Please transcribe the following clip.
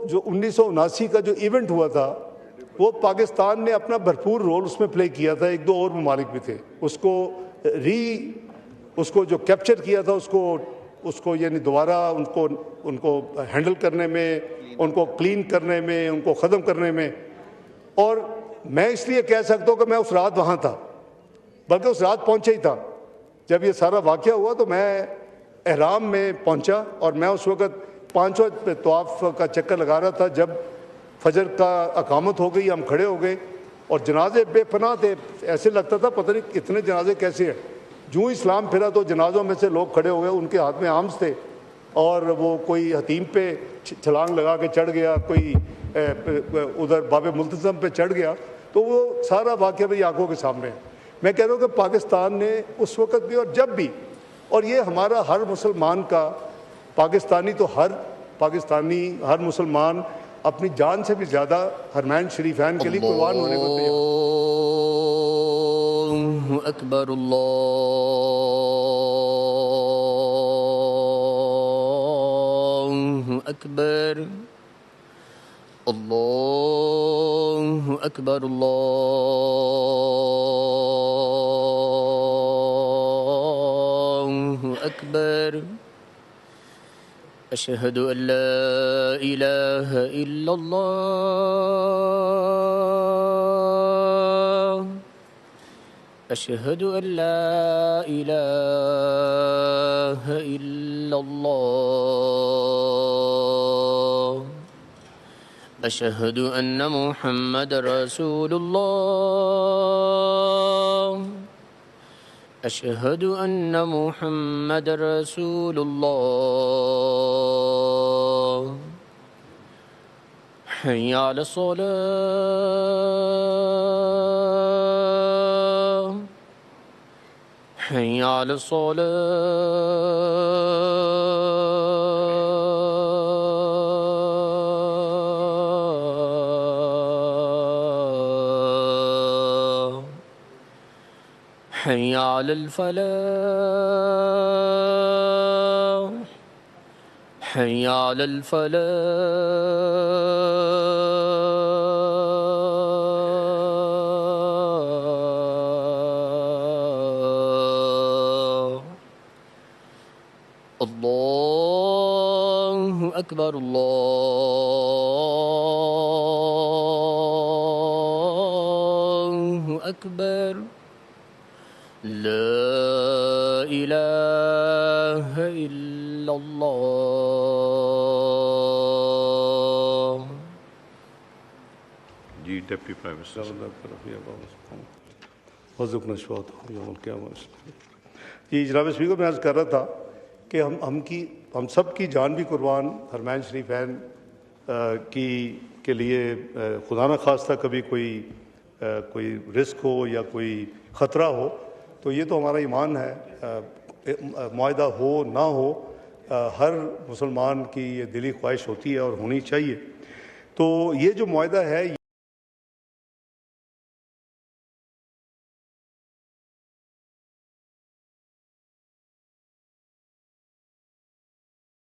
जो 1979 का जो इवेंट हुआ था, वो पाकिस्तान ने अपना भरपूर रोल उसमें प्ले किया था। एक दो और ममालिक भी थे, उसको जो कैप्चर किया था, उसको यानी दोबारा उनको हैंडल करने में, उनको क्लीन करने में, उनको ख़त्म करने में। और मैं इसलिए कह सकता हूँ कि मैं उस रात वहाँ था, बल्कि उस रात पहुँचा ही था। जब ये सारा वाक़या हुआ तो मैं एहराम में पहुँचा और मैं उस वक़्त 5 वक्त तवाफ़ का चक्कर लगा रहा था। जब फजर का अकामत हो गई, हम खड़े हो गए और जनाजे बेपनाह थे। ऐसे लगता था पता नहीं कितने जनाजे कैसे हैं। जूँ इस्लाम फिरा तो जनाजों में से लोग खड़े हो गए, उनके हाथ में आर्म्स थे और वो कोई हतीम पे छलांग लगा के चढ़ गया, कोई उधर बाबे मुल्तज़म पे चढ़ गया। तो वो सारा वाक़या मेरी आंखों के सामने है। मैं कह रहा हूँ कि पाकिस्तान ने उस वक़्त भी और जब भी, और ये हमारा हर मुसलमान का, पाकिस्तानी तो हर मुसलमान अपनी जान से भी ज़्यादा हरमैन शरीफैन के लिए कुर्बान होने को तैयार। अल्लाहु अकबर, अल्लाहु अकबर, अल्लाहु अकबर, अल्लाहु अकबर। अशहदु अल्ला इलाहा इल्लल्लाह, अशहदु अल्ला इलाहा इल्लल्लाह, अशहदु अन्न मुहम्मद रसूलुल्लाह, अशहदु अन्न मुहम्मद रसूलुल्लाह। हय्या अलस सलाह, हय्या अलस सलाह, हय्या अलल फलाह, हय्या अलल फलाह। अल्लाहु अकबर, अल्लाहु अकबर। ला इलाहा इल्लल्लाह। जी डिप्टी प्राइम मिनिस्टर जी जनाब स्पीकर, मैं अर्ज़ कर रहा था कि हम सब की जान भी कुर्बान हरमैन शरीफैन के लिए खुदा न खास्ता कभी कोई रिस्क हो या कोई ख़तरा हो तो ये तो हमारा ईमान है। मुआहदा हो ना हो, हर मुसलमान की ये दिली ख्वाहिश होती है और होनी चाहिए। तो ये जो मुआहदा है